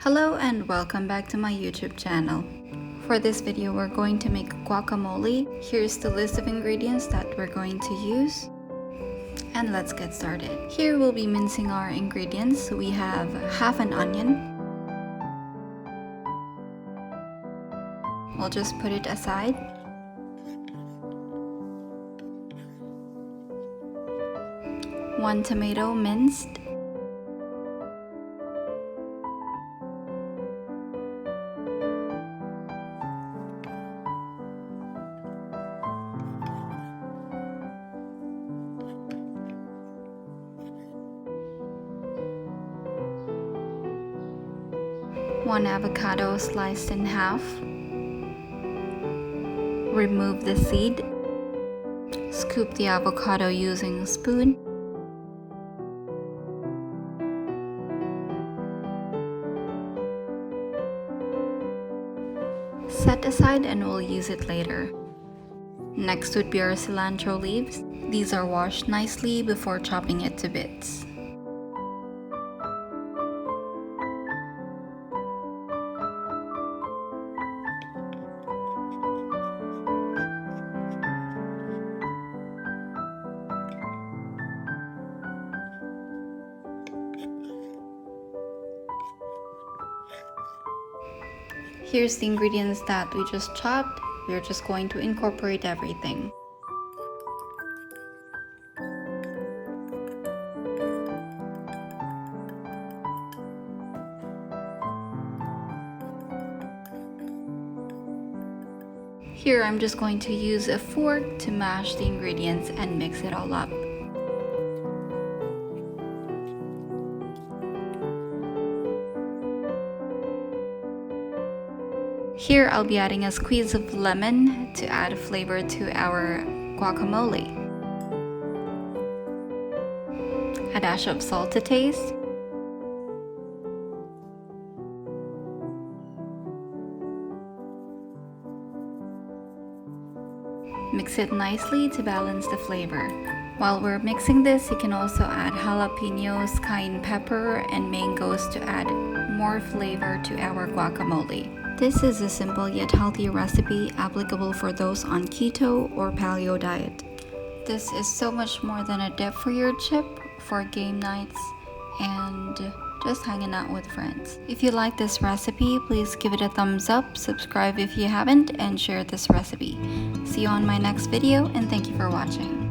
Hello and welcome back to my YouTube channel. For this video, we're going to make guacamole. Here's the list of ingredients that we're going to use. And let's get started. Here we'll be mincing our ingredients. We have half an onion. We'll just put it aside. One tomato minced. One avocado sliced in half. Remove the seed. Scoop the avocado using a spoon. Set aside and we'll use it later. Next would be our cilantro leaves. These are washed nicely before chopping it to bits. Here's the ingredients that we just chopped. We're just going to incorporate everything. Here I'm just going to use a fork to mash the ingredients and mix it all up. Here I'll be adding a squeeze of lemon to add flavor to our guacamole. A dash of salt to taste. Mix it nicely to balance the flavor. While we're mixing this, you can also add jalapenos, cayenne pepper, and mangoes to add more flavor to our guacamole. This is a simple yet healthy recipe applicable for those on keto or paleo diet. This is so much more than a dip for your chip, for game nights, and just hanging out with friends. If you like this recipe, please give it a thumbs up, subscribe if you haven't, and share this recipe. See you on my next video, and thank you for watching.